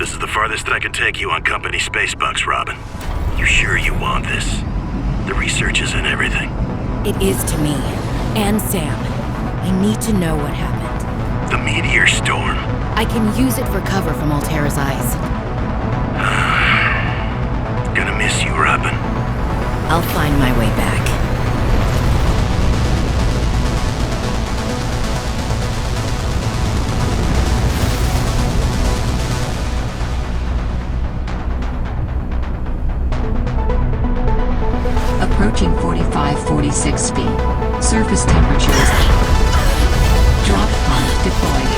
This is the farthest I can take you on company spacebucks, Robin. You sure you want this? The research is in everything. It is to me. And Sam. I need to know what happened. The meteor storm. I can use it for cover from Altera's eyes. Gonna miss you, Robin. I'll find my way back. Approaching 45-46 feet. Surface temperatures. Drop pod deployed.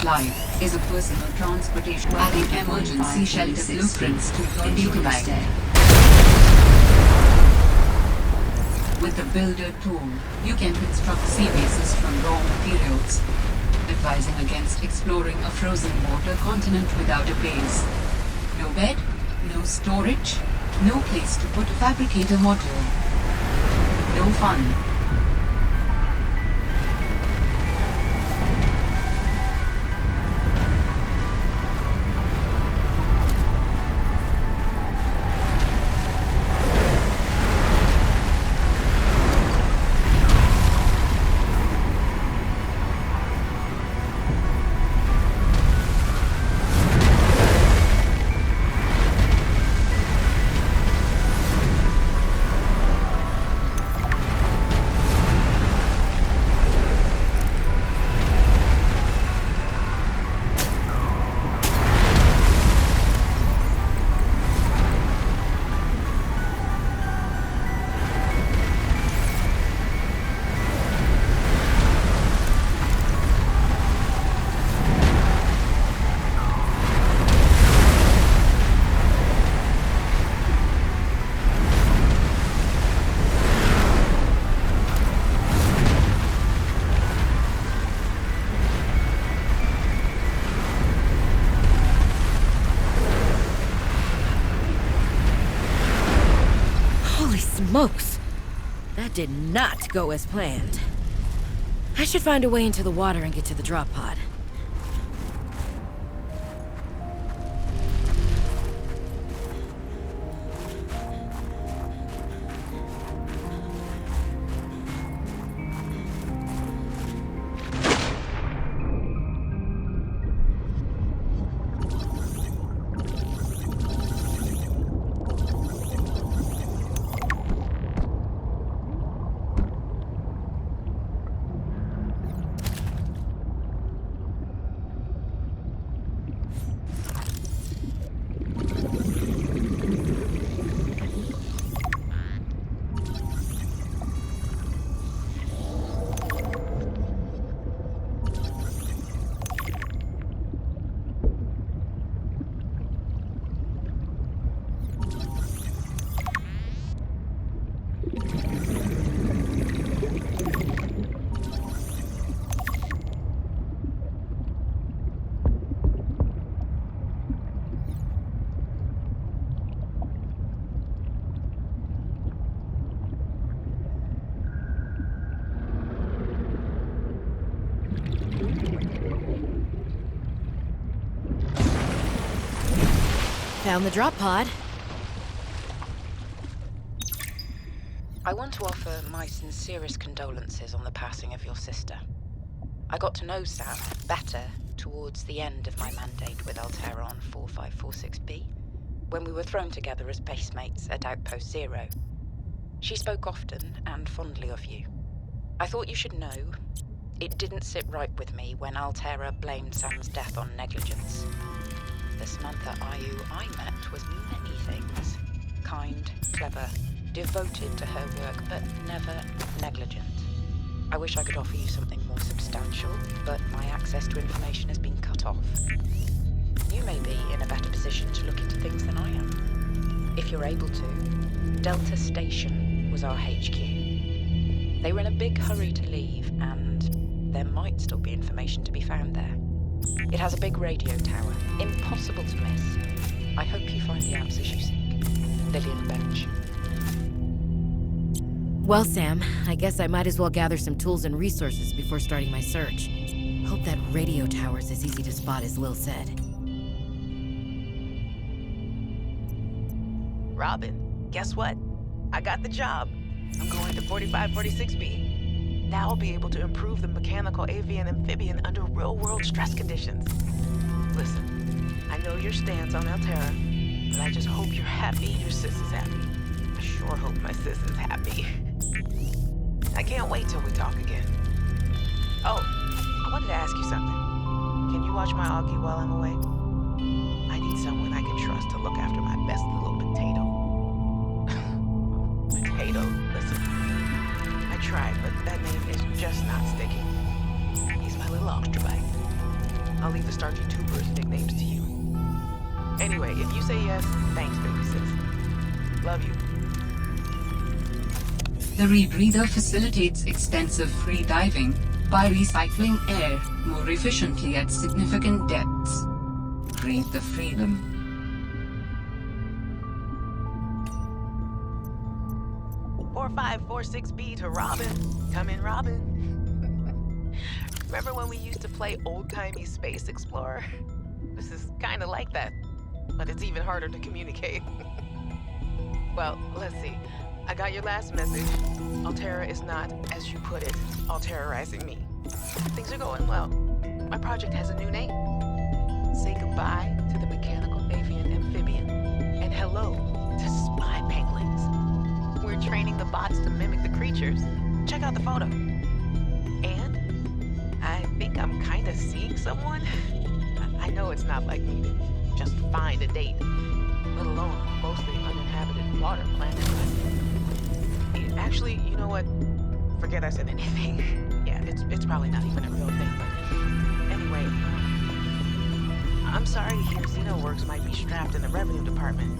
Life is a personal transportation adding emergency shelter blueprints to your database. With the Builder tool, you can construct sea bases from raw materials, advising against exploring a frozen water continent without a base. No bed, no storage, no place to put a fabricator module. No fun. Smokes! That did not go as planned. I should find a way into the water and get to the drop pod. Found the drop pod. I want to offer my sincerest condolences on the passing of your sister. I got to know Sam better towards the end of my mandate with Altera on 4546B, when we were thrown together as basemates at Outpost Zero. She spoke often and fondly of you. I thought you should know, it didn't sit right with me when Altera blamed Sam's death on negligence. The Samantha Ayu I met was many things. Kind, clever, devoted to her work, but never negligent. I wish I could offer you something more substantial, but my access to information has been cut off. You may be in a better position to look into things than I am. If you're able to, Delta Station was our HQ. They were in a big hurry to leave, and there might still be information to be found there. It has a big radio tower, impossible to miss. I hope you find the answers you seek. Lillian Bench. Well, Sam, I guess I might as well gather some tools and resources before starting my search. Hope that radio tower's as easy to spot as Lil said. Robin, guess what? I got the job. I'm going to 4546B. Now I'll be able to improve the mechanical avian amphibian under real-world stress conditions. Listen, I know your stance on Altera, but I just hope you're happy your sis is happy. I sure hope my sis is happy. I can't wait till we talk again. Oh, I wanted to ask you something. Can you watch my Augie while I'm away? I need someone I can trust to look after my best little potato. Potato, listen. I tried, but that name is just not sticking. He's my little ultrabite. I'll leave the starchy tubers nicknames to you. Anyway, if you say yes, thanks, baby sis. Love you. The rebreather facilitates extensive free diving by recycling air more efficiently at significant depths. Breathe the freedom. 4546B to Robin. Come in, Robin. Remember when we used to play old-timey Space Explorer? This is kind of like that, but it's even harder to communicate. Well, let's see. I got your last message. Altera is not, as you put it, alterizing me. Things are going well. My project has a new name. Say goodbye to the mechanical avian amphibian, and hello to spy penguins. We're training the bots to mimic the creatures. Check out the photo. And I think I'm kind of seeing someone. I know it's not like me to just find a date, let alone a mostly uninhabited water planet. Actually, you know what? Forget I said anything. Yeah, it's probably not even a real thing, but anyway, I'm sorry to hear Xenoworks might be strapped in the revenue department.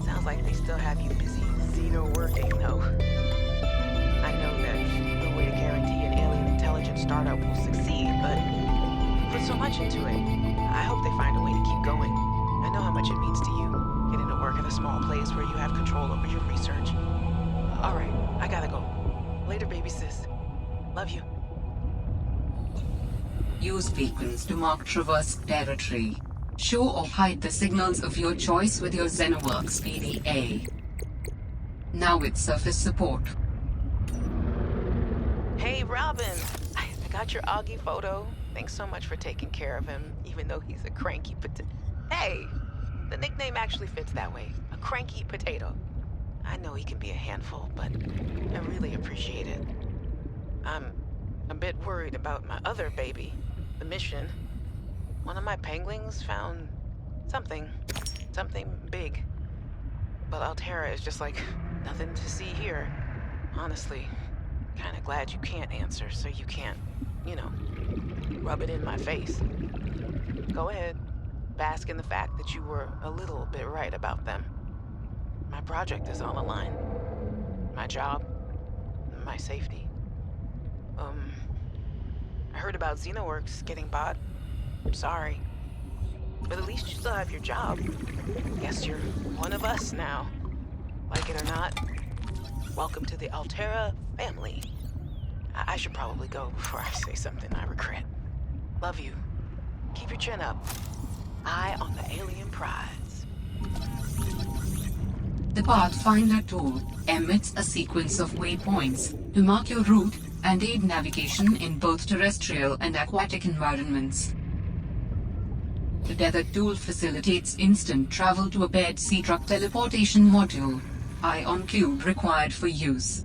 Sounds like they still have you busy Xeno-working, though. I know there's no way to guarantee an alien intelligence startup will succeed, but you put so much into it. I hope they find a way to keep going. I know how much it means to you, getting to work at a small place where you have control over your research. All right, I gotta go. Later, baby sis. Love you. Use beacons to mark traversed territory. Show or hide the signals of your choice with your Xenoworks PDA. Now with surface support. Hey, Robin. I got your Augie photo. Thanks so much for taking care of him, even though he's a cranky potato. Hey, the nickname actually fits that way. A cranky potato. I know he can be a handful, but I really appreciate it. I'm a bit worried about my other baby, the mission. One of my penguins found something big. But Altera is just like nothing to see here. Honestly, kinda glad you can't answer, so you can't, rub it in my face. Go ahead, bask in the fact that you were a little bit right about them. My project is on the line. My job, my safety. I heard about Xenoworks getting bought. I'm sorry. But at least you still have your job. Guess you're one of us now. Like it or not, welcome to the Altera family. I should probably go before I say something I regret. Love you. Keep your chin up. Eye on the alien prize. The Pathfinder tool emits a sequence of waypoints to mark your route and aid navigation in both terrestrial and aquatic environments. The tethered tool facilitates instant travel to a paired Sea-Truck teleportation module. Ion cube required for use.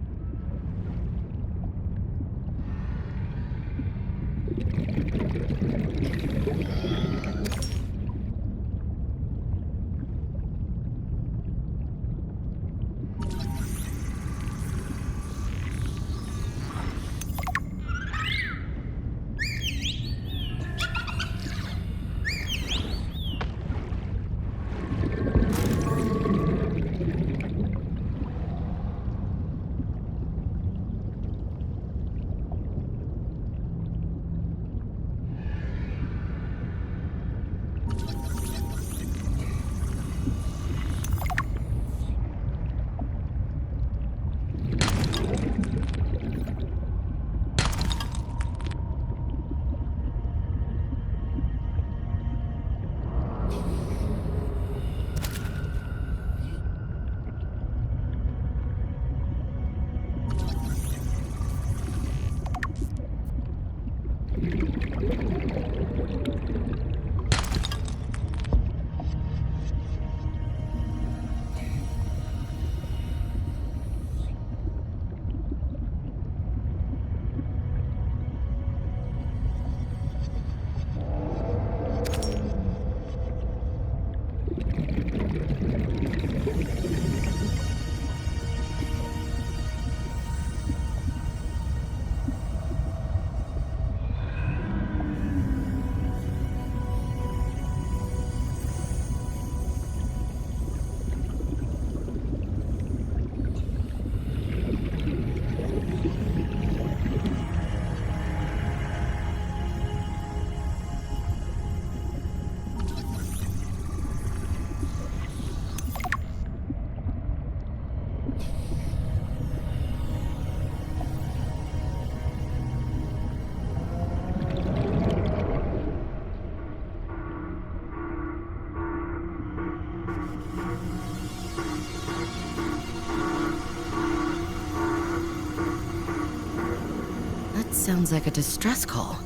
sounds like a distress call.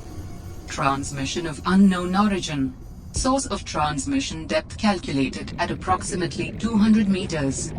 Transmission of unknown origin. Source of transmission depth calculated at approximately 200 meters.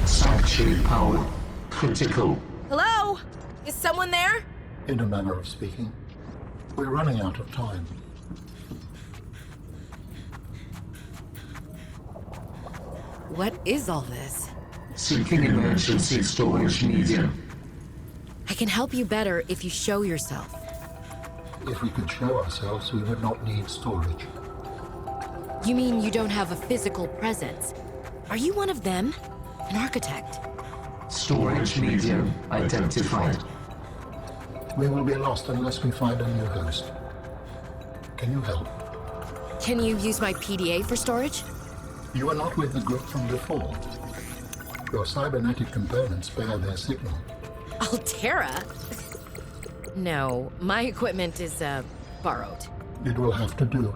Sanctuary power critical. Hello? Is someone there? In a manner of speaking. We're running out of time. What is all this? Seeking emergency storage medium. I can help you better if you show yourself. If we could show ourselves, we would not need storage. You mean you don't have a physical presence? Are you one of them? An architect? Storage medium identified. We will be lost unless we find a new host. Can you help? Can you use my PDA for storage? You are not with the group from before. Your cybernetic components bear their signal. Altera? No, my equipment is, borrowed. It will have to do.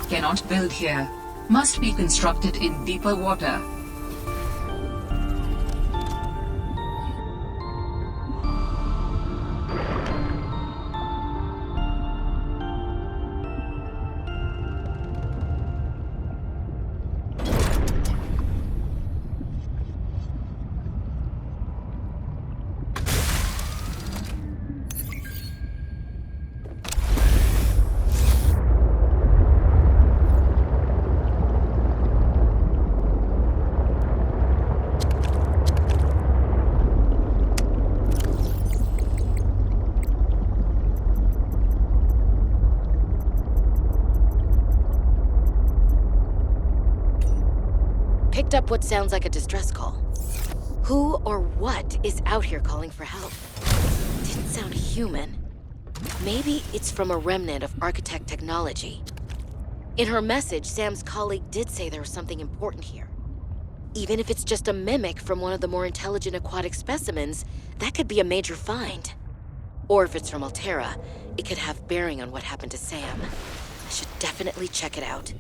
Cannot build here. Must be constructed in deeper water. Picked up what sounds like a distress call. Who or what is out here calling for help? Didn't sound human. Maybe it's from a remnant of architect technology. In her message, Sam's colleague did say there was something important here. Even if it's just a mimic from one of the more intelligent aquatic specimens, that could be a major find. Or if it's from Altera, it could have bearing on what happened to Sam. I should definitely check it out.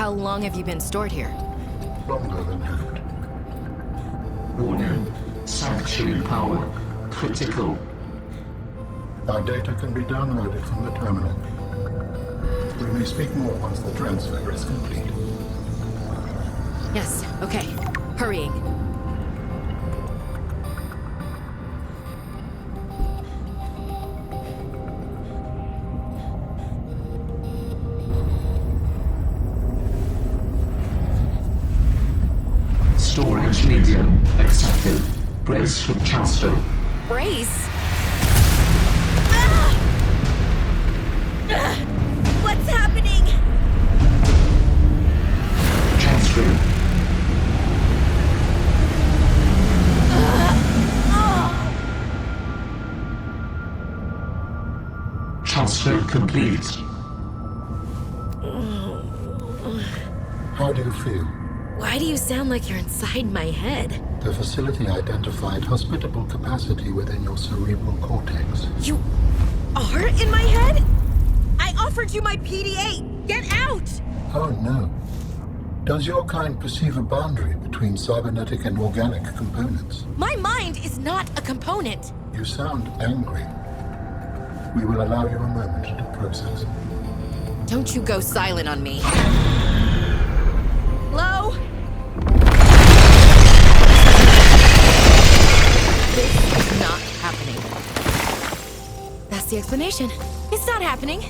How long have you been stored here? Longer than hoped. Warning. Sanctuary power. Critical. Our data can be downloaded from the terminal. We may speak more once the transfer is complete. Yes, okay. Hurrying. Storage medium accepted. Brace for transfer. Brace? What's happening? Transfer. Transfer complete. How do you feel? Why do you sound like you're inside my head? The facility identified hospitable capacity within your cerebral cortex. You are in my head? I offered you my PDA! Get out! Oh no. Does your kind perceive a boundary between cybernetic and organic components? My mind is not a component! You sound angry. We will allow you a moment to process. Don't you go silent on me. Hello? This is not happening. That's the explanation. It's not happening.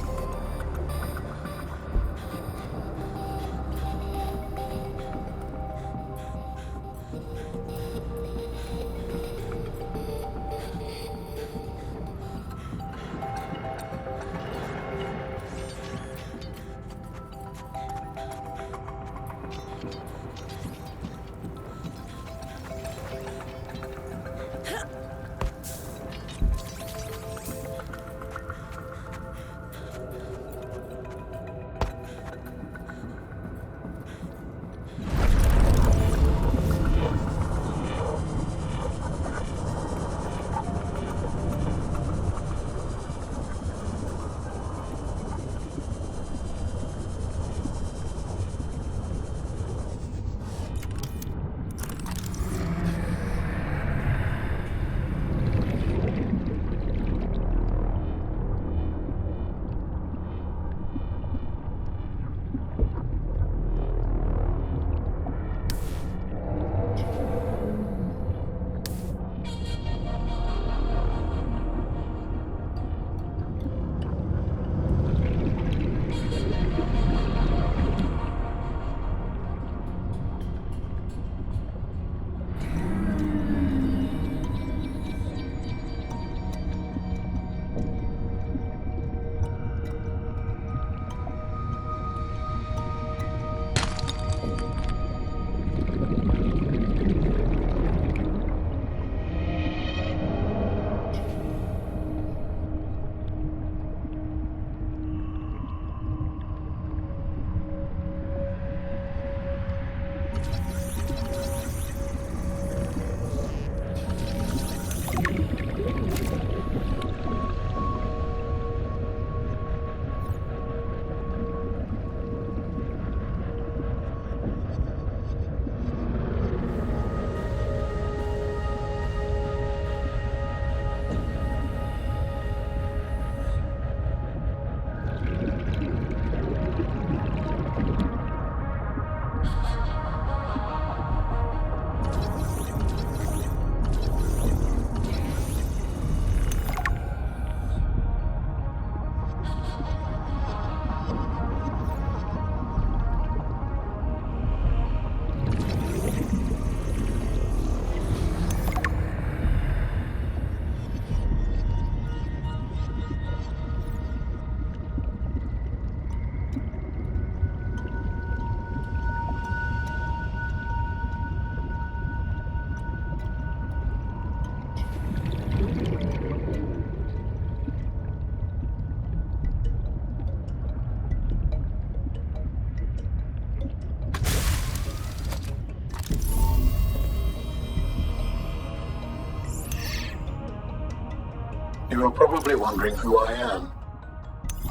You are probably wondering who I am.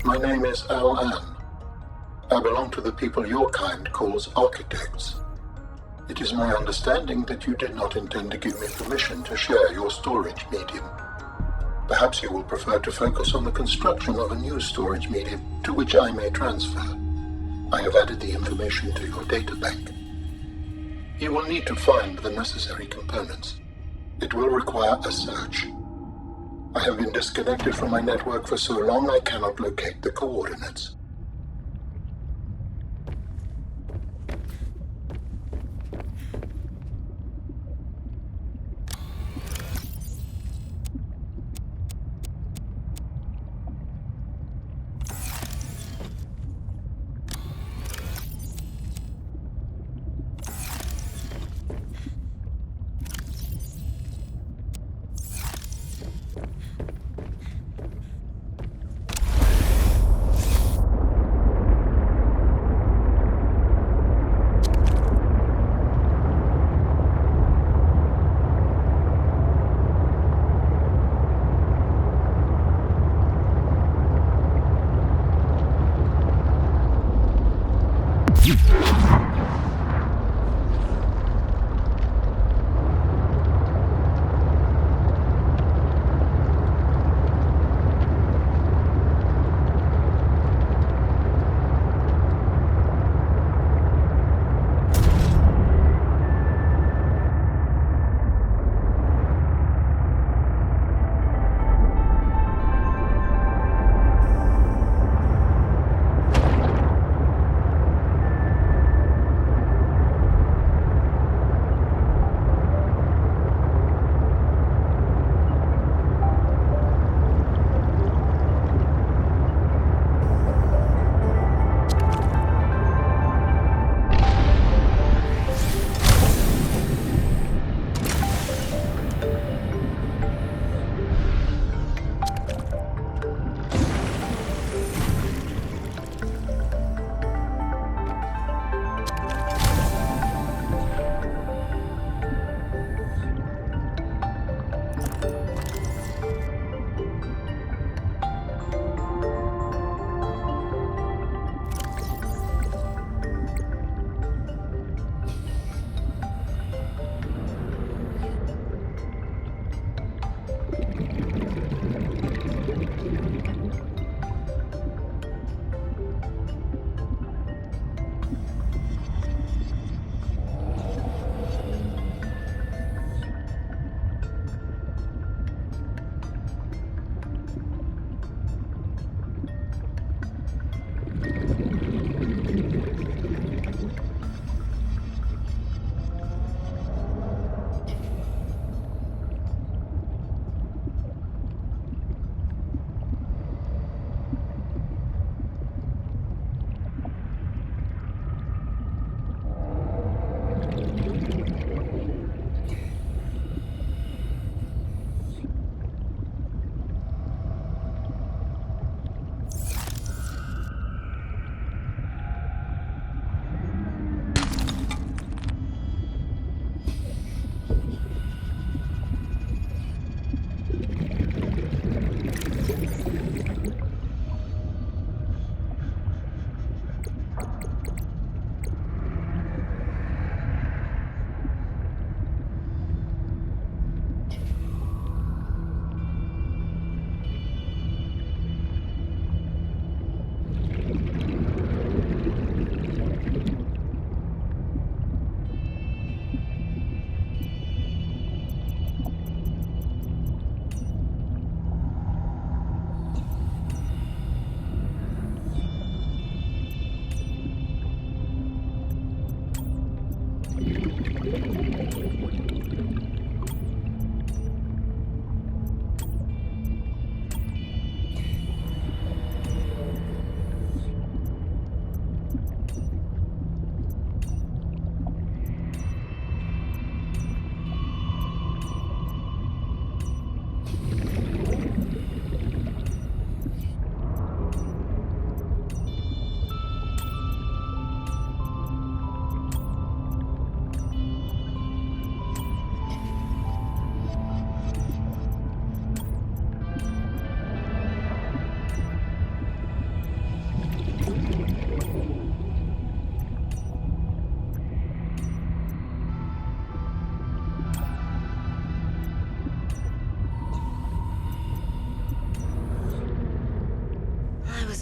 My name is Al-An. I belong to the people your kind calls architects. It is my understanding that you did not intend to give me permission to share your storage medium. Perhaps you will prefer to focus on the construction of a new storage medium to which I may transfer. I have added the information to your data bank. You will need to find the necessary components. It will require a search. I have been disconnected from my network for so long I cannot locate the coordinates.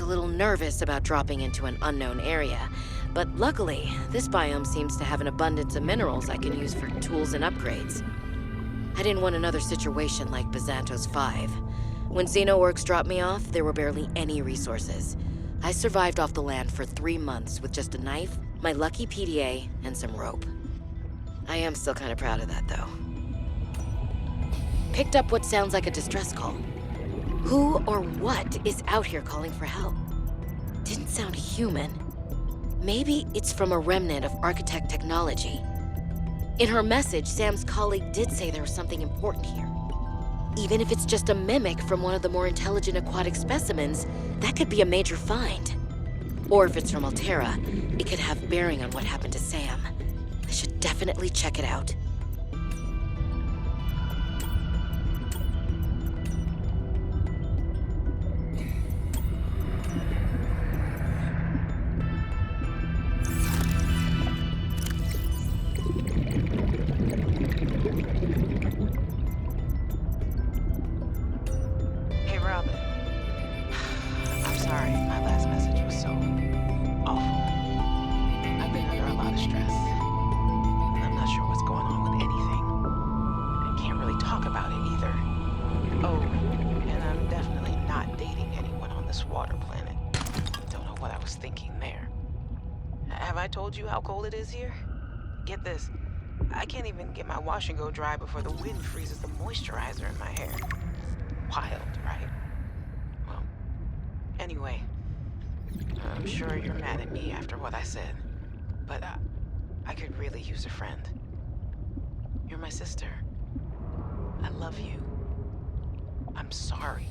little nervous about dropping into an unknown area, but luckily, this biome seems to have an abundance of minerals I can use for tools and upgrades. I didn't want another situation like Bazantos 5. When Xenoworks dropped me off, there were barely any resources. I survived off the land for 3 months with just a knife, my lucky PDA, and some rope. I am still kind of proud of that, though. Picked up what sounds like a distress call. Who or what is out here calling for help? Didn't sound human. Maybe it's from a remnant of architect technology. In her message, Sam's colleague did say there was something important here. Even if it's just a mimic from one of the more intelligent aquatic specimens, that could be a major find. Or if it's from Altera, it could have bearing on what happened to Sam. I should definitely check it out. Hey, Robin. I'm sorry, my last message was so awful. I've been under a lot of stress. I'm not sure what's going on with anything. I can't really talk about it either. Oh, and I'm definitely not dating anyone on this water planet. Don't know what I was thinking there. Have I told you how cold it is here? Get this. I can't even get my wash and go dry before the wind freezes the moisturizer in my hair. Wild, right? Well, anyway, I'm sure you're mad at me after what I said, but I could really use a friend. You're my sister. I love you. I'm sorry.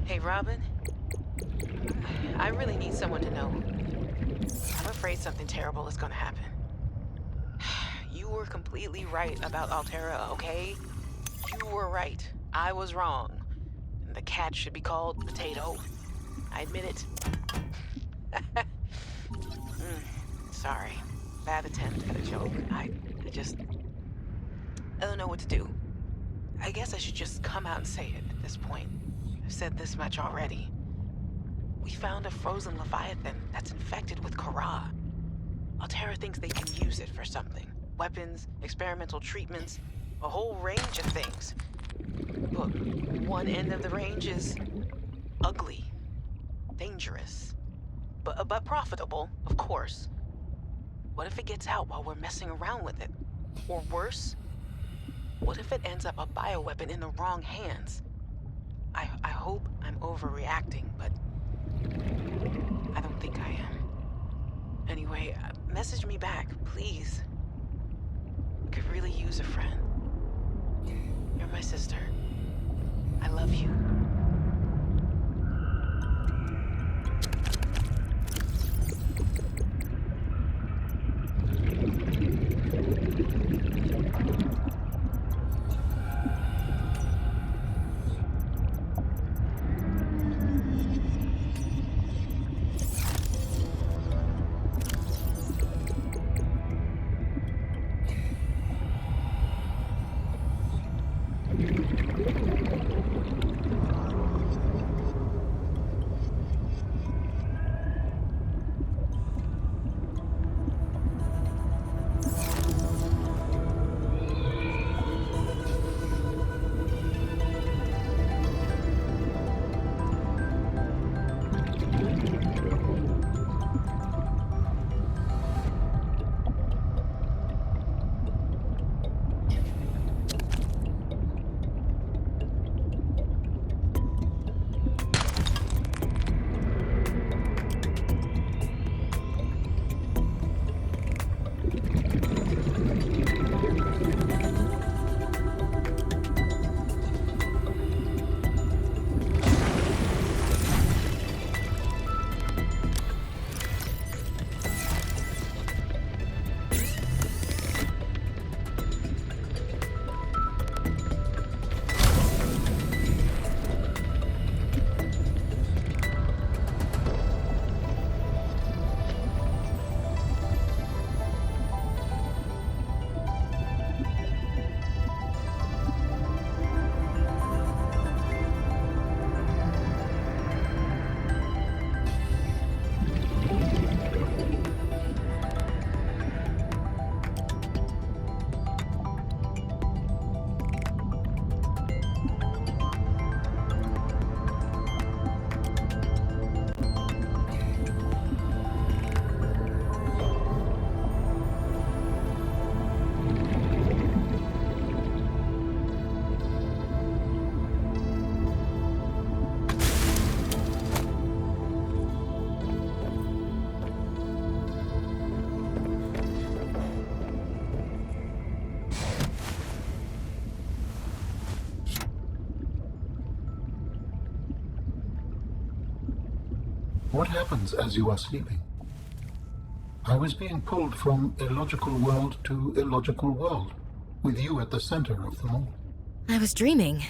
Hey, Robin. I really need someone to know. I'm afraid something terrible is gonna happen. You were completely right about Altera, okay? You were right. I was wrong. The cat should be called Potato. I admit it. Sorry. Bad attempt at a joke. I don't know what to do. I guess I should just come out and say it at this point. I've said this much already. We found a frozen leviathan that's infected with Kara. Altera thinks they can use it for something. Weapons, experimental treatments, a whole range of things. Look, one end of the range is ugly, dangerous, but profitable, of course. What if it gets out while we're messing around with it? Or worse, what if it ends up a bioweapon in the wrong hands? I hope I'm overreacting, but I don't think I am. Anyway, message me back, please. Could really use a friend. You're my sister. I love you. What happens as you are sleeping? I was being pulled from illogical world to illogical world, with you at the center of them all. I was dreaming.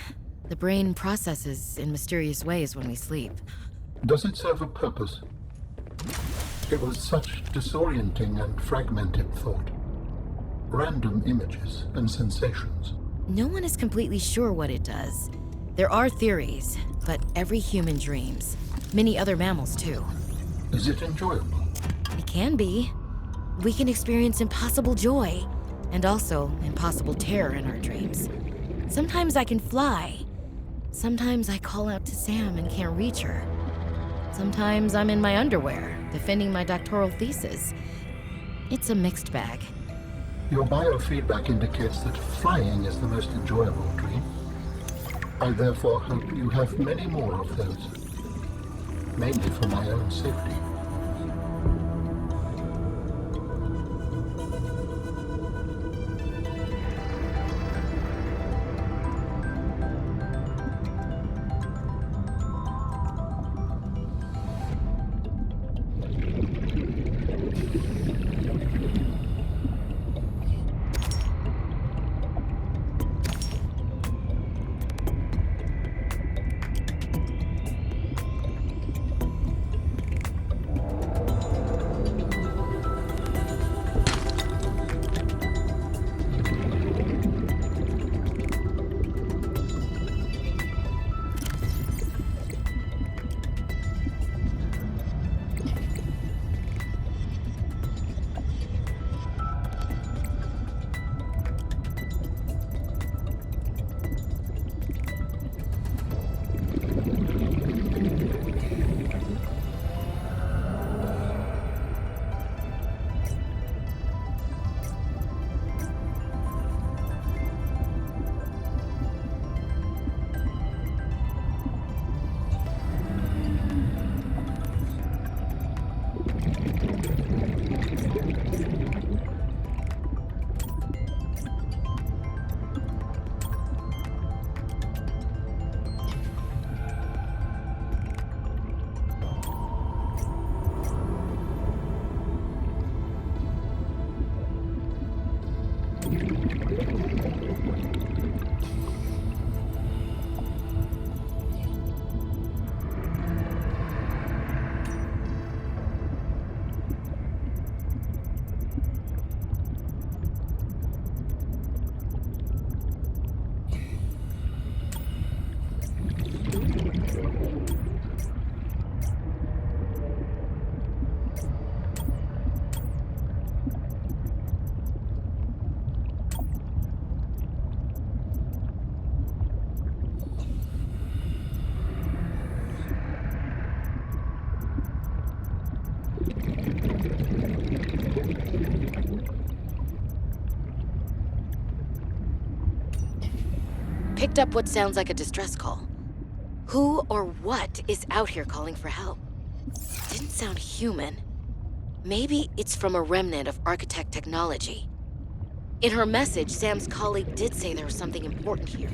The brain processes in mysterious ways when we sleep. Does it serve a purpose? It was such disorienting and fragmented thought. Random images and sensations. No one is completely sure what it does. There are theories, but every human dreams. Many other mammals, too. Is it enjoyable? It can be. We can experience impossible joy, and also impossible terror in our dreams. Sometimes I can fly. Sometimes I call out to Sam and can't reach her. Sometimes I'm in my underwear, defending my doctoral thesis. It's a mixed bag. Your biofeedback indicates that flying is the most enjoyable dream. I therefore hope you have many more of those. Mainly for my own safety. Picked up what sounds like a distress call. Who or what is out here calling for help? Didn't sound human. Maybe it's from a remnant of architect technology. In her message, Sam's colleague did say there was something important here.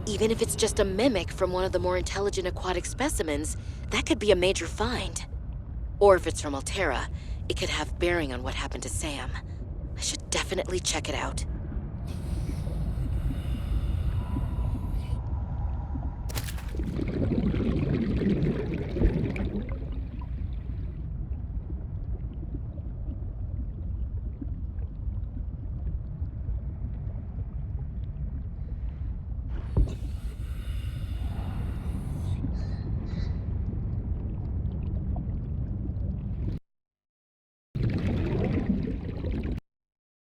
Even if it's just a mimic from one of the more intelligent aquatic specimens, that could be a major find. Or if it's from Altera, it could have bearing on what happened to Sam. I should definitely check it out.